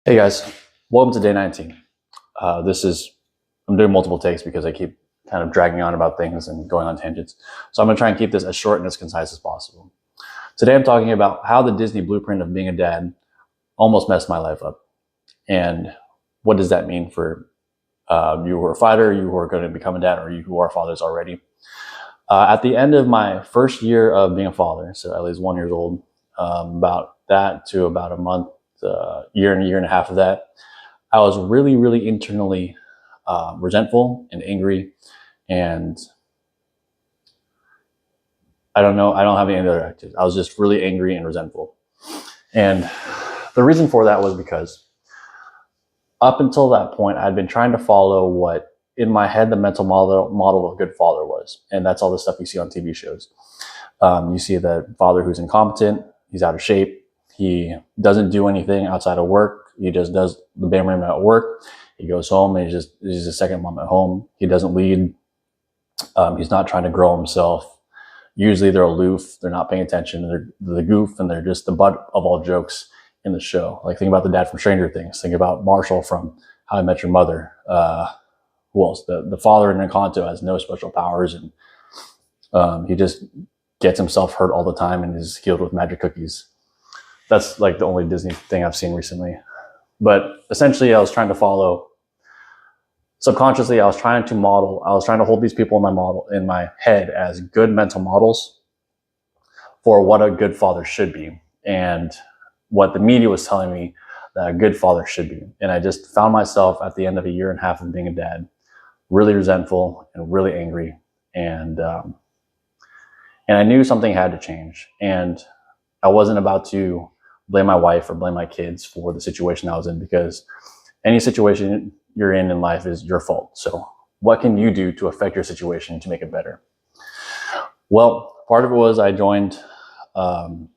Hey guys, welcome to day 19. I'm doing multiple takes because I keep kind of dragging on about things and going on tangents. So I'm gonna try and keep this as short and as concise as possible. Today I'm talking about how the Disney blueprint of being a dad almost messed my life up. And what does that mean for you who are a fighter, you who are gonna become a dad, or you who are fathers already. At the end of my first year of being a father, so at least 1 year old, about that to about a month, year and a half of that, I was really, really internally resentful and angry, and I don't have any other adjectives. I was just really angry and resentful. And the reason for that was because up until that point, I'd been trying to follow what in my head the mental model of a good father was. And that's all the stuff you see on TV shows. You see the father who's incompetent, he's out of shape, he doesn't do anything outside of work, he just does the bare minimum at work. He goes home and he's a second mom at home. He doesn't lead. He's not trying to grow himself. Usually they're aloof, they're not paying attention, they're the goof, and they're just the butt of all jokes in the show. Like, think about the dad from Stranger Things. Think about Marshall from How I Met Your Mother. Who else? The father in Encanto has no special powers, and he just gets himself hurt all the time and is healed with magic cookies. That's like the only Disney thing I've seen recently. But essentially, I was trying to follow. Subconsciously, I was trying to hold these people in my head as good mental models for what a good father should be, and what the media was telling me that a good father should be. And I just found myself at the end of a year and a half of being a dad, really resentful and really angry. And I knew something had to change. And I wasn't about to blame my wife or blame my kids for the situation I was in, because any situation you're in life is your fault. So what can you do to affect your situation to make it better? Well, part of it was I joined and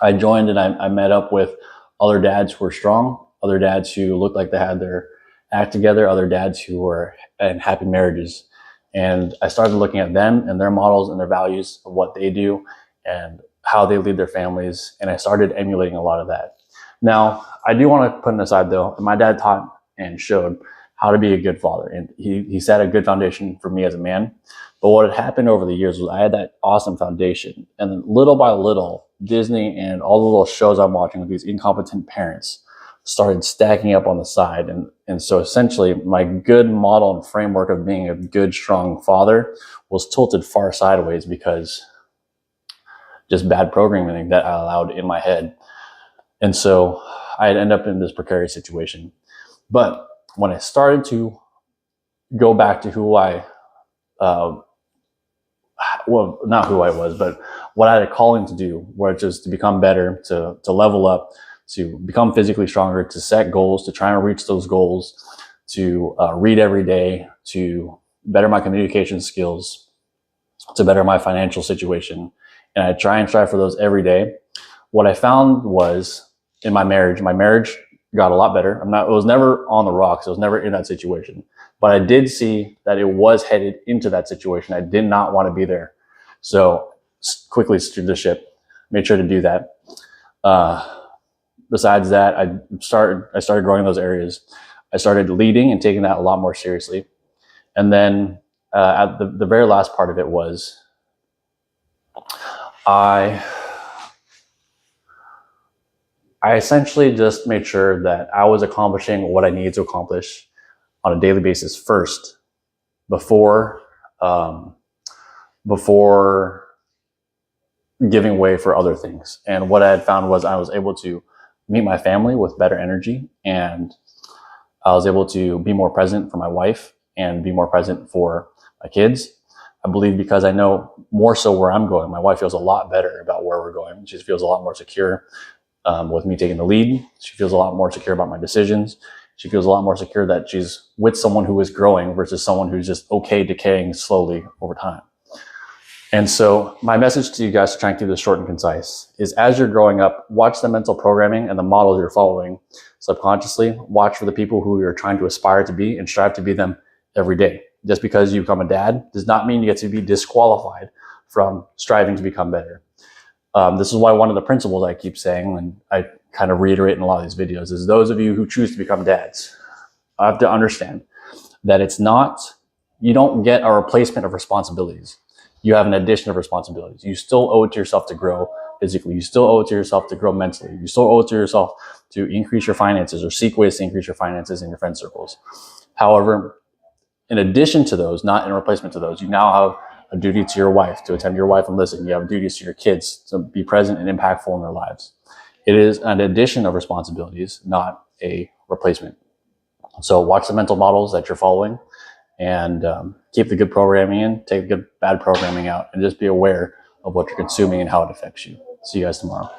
I met up with other dads who were strong, other dads who looked like they had their act together, other dads who were in happy marriages. And I started looking at them and their models and their values of what they do and how they lead their families. And I started emulating a lot of that. Now, I do want to put it aside though, my dad taught and showed how to be a good father. And he set a good foundation for me as a man. But what had happened over the years was I had that awesome foundation. And then little by little, Disney and all the little shows I'm watching with these incompetent parents started stacking up on the side. And so essentially my good model and framework of being a good, strong father was tilted far sideways because just bad programming that I allowed in my head. And so I'd end up in this precarious situation. But when I started to go back to who well, not who I was, but what I had a calling to do, which is to become better, to level up, to become physically stronger, to set goals, to try and reach those goals, to read every day, to better my communication skills, to better my financial situation. And I try and strive for those every day. What I found was in my marriage got a lot better. It was never on the rocks. I was never in that situation. But I did see that it was headed into that situation. I did not want to be there. So quickly steered the ship, made sure to do that. Besides that, I started growing in those areas. I started leading and taking that a lot more seriously. And then at the very last part of it was I essentially just made sure that I was accomplishing what I needed to accomplish on a daily basis first, before giving way for other things. And what I had found was I was able to meet my family with better energy, and I was able to be more present for my wife and be more present for my kids. I believe because I know more so where I'm going. My wife feels a lot better about where we're going. She feels a lot more secure with me taking the lead. She feels a lot more secure about my decisions. She feels a lot more secure that she's with someone who is growing versus someone who's just okay decaying slowly over time. And so my message to you guys, to try and keep this short and concise, is as you're growing up, watch the mental programming and the models you're following subconsciously. Watch for the people who you're trying to aspire to be and strive to be them every day. Just because you become a dad does not mean you get to be disqualified from striving to become better. This is why one of the principles I keep saying, and I kind of reiterate in a lot of these videos is those of you who choose to become dads have to understand that it's not, you don't get a replacement of responsibilities. You have an addition of responsibilities. You still owe it to yourself to grow physically. You still owe it to yourself to grow mentally. You still owe it to yourself to increase your finances or seek ways to increase your finances in your friend circles. However, in addition to those, not in replacement to those, you now have a duty to your wife, to attend to your wife and listen. You have duties to your kids, to be present and impactful in their lives. It is an addition of responsibilities, not a replacement. So watch the mental models that you're following, and keep the good programming in, take the good bad programming out, and just be aware of what you're consuming and how it affects you. See you guys tomorrow.